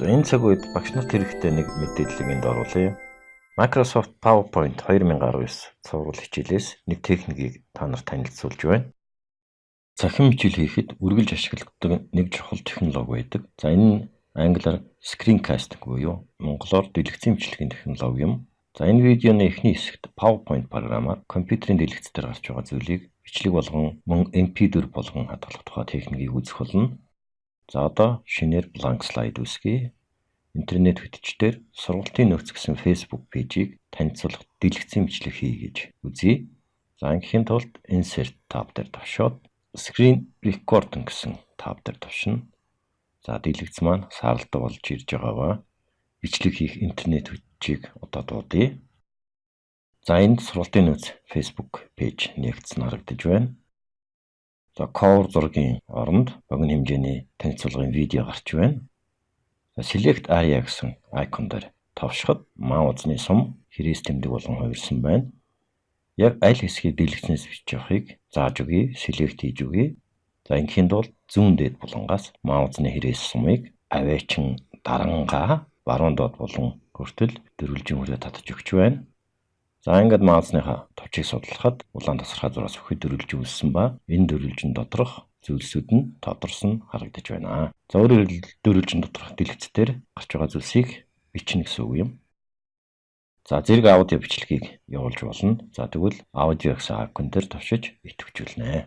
Энэ цаг үед багш нарт хэрэгтэй нэг мэдээллийг энд оруулъя. Microsoft PowerPoint 2019 цуврал хичээлээс нэг техникийг та нарт танилцуулж байна. Цахим бичил хийхэд үргэлж ашигладаг нэг чухал технологи байдаг. За энэ нь англиар screencasting буюу монголоор дэлгэцийн бичлэгийн технологи юм. За энэ видеоны эхний хэсэгт PowerPoint програмаар компьютерийн дэлгэц дээр гарч байгаа зүйлийг бичлэг болгон мөн MP4 болгон хадгалах тухай техникийг үзэх болно. За одоо шинээр blank slide үүсгэе. Интернет хөтөлбөрөөр сургалтын нөөц гэсэн Facebook пэйжийг танилцуулах дэлгэцийн бичлэг хий гэж үзье. За ингэхийн тулд Insert tab дээр тавшаад Screen Recording гэсэн tab дээр тавшина. За дэлгэц маань сааралтай болж ирж байгаагаа бичлэг хийх интернет хөтөлбөрийг одоо дуудъя. За энд сургалтын нөөц Facebook пэйж нэгдсэн харагдаж байна. За cover зургийн оронд богино хэмжээний танилцуулгын видео гарч байна. Select Area гэсэн айкон дээр товшоход маузны сум хэрэгс тэмдэг болгон хувирсан байна. Яг аль хэсгийг дэлгэцнээс бичиж явахыг зааж өгье, select хийж өгье. За ингэхийн тулд зүүн дээд булангаас маузны хэрэгс сумыг авээчин дарангаа баруун доод булан хүртэл дөрвөлжин хүрээ татаж өгч байна. За ингээд маузныхаа товчийг судлахад улаан тасархай зураас өхөд дөрвөлжин үүссэн ба энэ дөрвөлжин доторх зүйлсүүд нь тодорсон харагдаж байна. За өөрөөр хэлбэл дөрвөлжин доторх дэлгэцээр гарч байгаа зүйлсийг бичнэ гэсэн үг юм. За зэрэг аудио бичлэгийг явуулж болно. За тэгвэл аудио гэсэн айкон дээр товшиж идэвхжүүлнэ.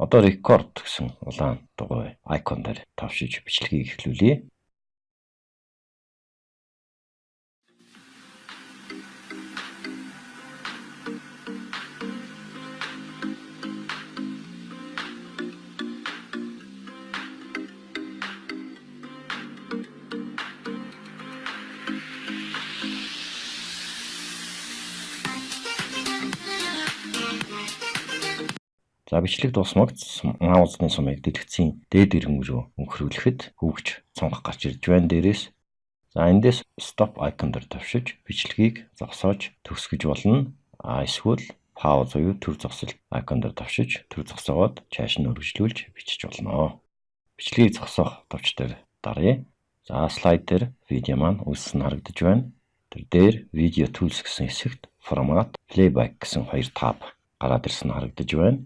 Одоо record гэсэн улаан дугуй айкон дээр товшиж бичлэгийг эхлүүлье. За бичлэг дуусмагц маузны сумыг дэлгэцийн дээд иргэн рүү өнхрүүлэхэд хөвгч цонх гарч ирж байна дээрээс. За эндээс stop icon дээр тавшиж бичлэгийг зогсоож төгсгөж болно. Эсвэл pause буюу төр зогсолт icon дээр тавшиж төр зогсоогоод цааш нь өргөжлүүлж бичиж болно. Бичлэгийг зогсоох товч дээр даръя. За слайд дээр видео маань үүссэн харагдаж байна. Тэр дээр video tools гэсэн хэсэгт format, playback гэсэн хоёр таб гараад ирсэн харагдаж байна.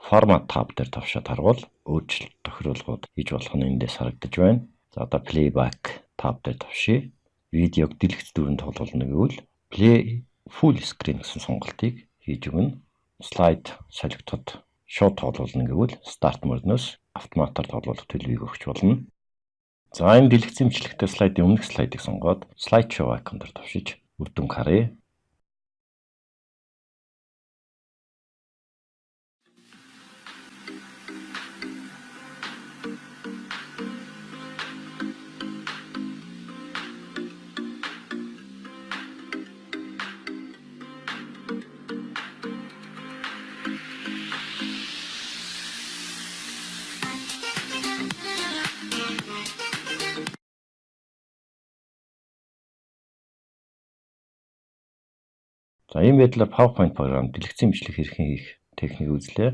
Format tab дээр тавшаад харвал өөрчлөлт тохируулгууд хийж болох нь эндээс харагдаж байна. За одоо playback tab дээр тавшия. Видеог дэлгэц дүрэнд тоглуулна гэвэл play full screen гэсэн сонголтыг хийж өгнө. Slide солигдоход шууд тоглуулна гэвэл start mode-ноос автоматар тоглуулах төлөвийг өгч болно. За энэ дэлгэцийн бичлэгтэй слайдын өмнөх слайдыг сонгоод slideshow icon дээр тавшиж үр дүнг харъя. За ийм байдлаар PowerPoint програм дэлгэцийн бичлэг хэрхэн хийх техникийг үзлээ.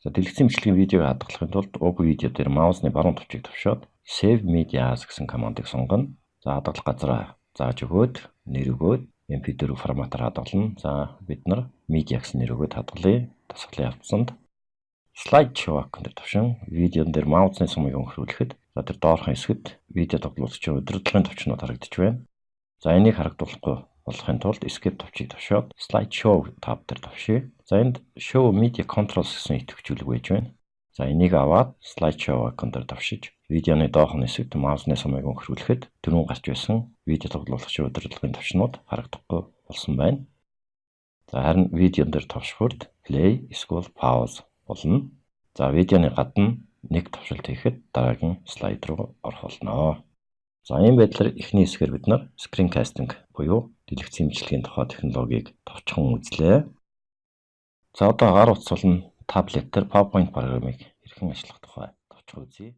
За дэлгэцийн бичлэгийн видеог хадгалахын тулд уг видео дээр маусны баруун товчийг товшоод Save Media As гэсэн командыг сонгоно. За хадгалах газараа зааж өгөөд нэр өгөөд MP4 форматаар хадгална. За бид нар Media гэсэн нэр өгөөд хадгалъя. Дасгалын явцсанд Slideshow icon дээр товшин видеон дээр маусны сумыг өнхрүүлэхэд за тэр доорхон хэсэгт видео тоглуулагчийн удирдлагын товчнууд харагдаж байна. За энийг харагдуулахгүй болохын тулд Escape товчийг товшоод Slideshow tab дээр товшия. За энд Show Media Controls гэсэн идэвхжүүлэг байж байна. За энийг аваад Slideshow icon дээр товшиж видеоны доохны хэсэгт маусны сумыг өнхрүүлэхэд түрүүн гарч байсан видео тоглуулагчийн удирдлагын товчнууд харагдахгүй болсон байна. За харин видеон дээр товшхурд Play эсвэл Pause болно. За видеоны гадна нэг товшилт хийхэд дараагийн слайд руу орох болно. За ийм байдлаар эхний хэсгээр бид нар screencasting буюу дэлгэцийн бичлэгийн тухай технологиг товчхон үзлээ. За одоо гар утас болон таблет дээр PowerPoint програмыг хэрхэн ажиллах тухай товчхон үзье.